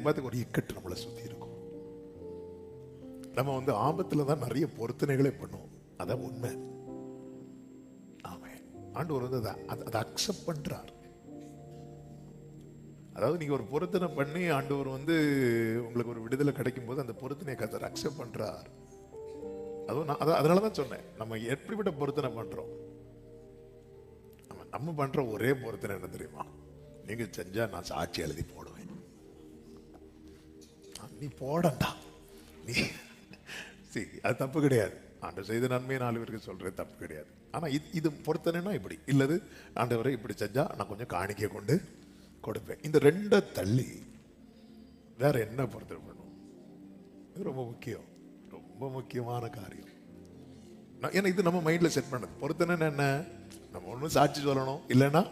பார்த்து ஒரு இக்கட்டு நம்மளை சுத்தி இருக்கும். நம்ம வந்து ஆபத்துல தான் நிறைய பொருத்தனைகளே பண்ணுவோம். அதான் உண்மை. ஆமென். ஆண்டவர் வந்து அதை அக்செப்ட் பண்றார். அதாவது நீங்க ஒரு பொருத்தனை பண்ணி ஆண்டவர் வந்து உங்களுக்கு ஒரு விடுதலை கிடைக்கும் போது அந்த பொருத்தனையை கர்த்தர் அக்செப்ட் பண்றார். அதுவும் அதனாலதான் சொன்னேன், நம்ம எப்படிப்பட்ட பொருத்தனை பண்றோம். நம்ம பண்ற ஒரே பொருத்தனை என்ன தெரியுமா? நீங்க செஞ்சா நான் சாட்சி எழுதி போடுவேன். நீ போடண்டா, நீ அது தப்பு கிடையாது. ஆண்டவர் செய்த நன்மையை 4 பேருக்கு சொல்றது தப்பு கிடையாது. ஆனா இது பொருத்தனைனா இப்படி இல்லது, ஆண்டவரை இப்படி செஞ்சா நான் கொஞ்சம் காணிக்கை கொண்டு கொடுப்பேன். இந்த 2 தள்ளி வேற என்ன பொருத்தனை பண்ணும்? இது ரொம்ப முக்கியம், ரொம்ப முக்கியமான காரியம். ஏன்னா இது நம்ம மைண்ட்ல செட் பண்ணது. பொருத்தனை என்ன? நம்ம ஒன்றும் சாட்சி சொல்லணும், இல்லைன்னா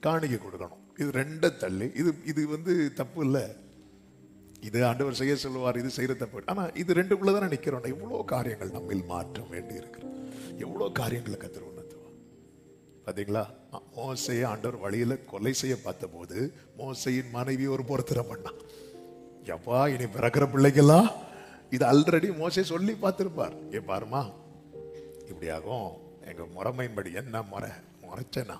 காணிக்கை கொடுக்கணும். இது 2 தள்ளி இது வந்து தப்பு இல்லை. இது ஆண்டவர் செய்ய சொல்லுவார், இது செய்யற தப்பு. ஆனா இது 2க்குள்ளதானே நிக்கிறோம். எவ்வளோ காரியங்கள் நம்மில் மாற்றம் வேண்டி இருக்கு, எவ்வளோ காரியங்களை கர்த்தர் உணர்த்துவார். பாத்தீங்களா, மோசேயை ஆண்டவர் வழியில கொலை செய்ய பார்த்த போது மோசேயின் மனைவி ஒரு பொருத்தனை பண்ணான். எப்பா இனி பிறக்கிற பிள்ளைக்கெல்லாம் இது ஆல்ரெடி மோசே சொல்லி பார்த்திருப்பார். பாருமா இப்படியாகும், எங்க முறைமையின்படி. என்ன முறைச்சனா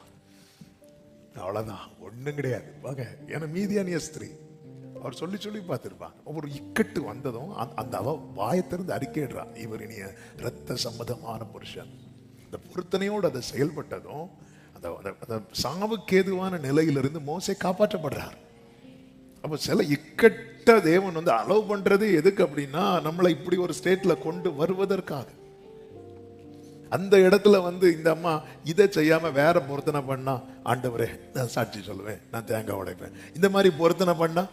அவ்வளவுதான், ஒண்ணும் கிடையாது வாங்க. ஏன்னா மீதியானிய ஸ்திரீ அவர் சொல்லி சொல்லி பார்த்திருப்பாங்க. ஒவ்வொரு இக்கட்டு வந்ததும் அந்த அவ வாயத்திலிருந்து அறிக்கையிடுறான், இவர் இனிய இரத்த சம்மதமான புருஷன். இந்த பொருத்தனையோடு அதை செயல்பட்டதும் அந்த சாவுக்கேதுவான நிலையிலிருந்து மோசே காப்பாற்றப்படுறார். அப்ப சில இக்கட்ட தேவன் வந்து அலோவ் பண்றது எதுக்கு அப்படின்னா, நம்மளை இப்படி ஒரு ஸ்டேட்ல கொண்டு வருவதற்காக. அந்த இடத்துல வந்து இந்த அம்மா இதை செய்யாம வேற பொருத்தனை பண்ணா, ஆண்டவரே நான் சாட்சி சொல்லுவேன், நான் தேங்காய் உடைப்பேன், இந்த மாதிரி பொருத்தனை பண்ணா,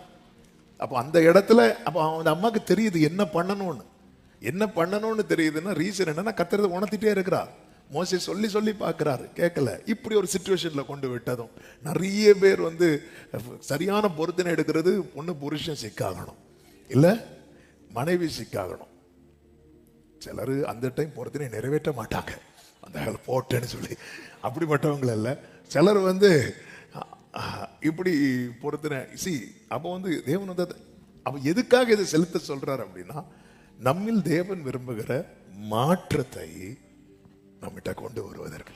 அப்போ அந்த இடத்துல அப்போ அந்த அம்மாவுக்கு தெரியுது என்ன பண்ணணும்னு தெரியுதுன்னா ரீசன் என்னன்னா, கர்த்தர் உணர்த்திட்டே இருக்கிறார். மோசே சொல்லி சொல்லி பார்க்கிறாரு, கேட்கல. இப்படி ஒரு சிச்சுவேஷன்ல கொண்டு விட்டதும் நிறைய பேர் வந்து சரியான பொருத்தனை எடுக்கிறது, ஒண்ணு புருஷன் சிக்காகணும், இல்ல மனைவி சிக்காகணும். சிலர் அந்த டைம் பொருத்தனை நிறைவேற்ற மாட்டாங்க, அந்த போட்டேன்னு சொல்லி. அப்படிப்பட்டவங்க இல்ல. சிலர் வந்து இப்படி பொருத்தனை அப்போ வந்து தேவன் வந்து அப்ப எதுக்காக இதை செலுத்த சொல்றாரு அப்படின்னா, நம்மில் தேவன் விரும்புகிற மாற்றத்தை நம்மகிட்ட கொண்டு வருவதற்கு.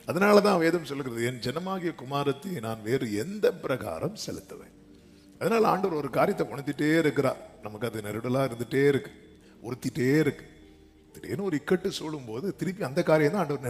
அதனாலதான் வேதம் சொல்லுகிறது, என் ஜனமாகிய குமாரத்தை நான் வேறு எந்த பிரகாரம் செலுத்துவேன். அதனால ஆண்டவர் ஒரு காரியத்தை உணர்த்திட்டே இருக்கிறார். நமக்கு அது நெருடலா இருந்துட்டே இருக்கு, உறுத்திட்டே இருக்கு. திடீர்னு ஒரு இக்கட்டு சூழும் போது திருப்பி அந்த காரியம் தான் ஆண்டவர்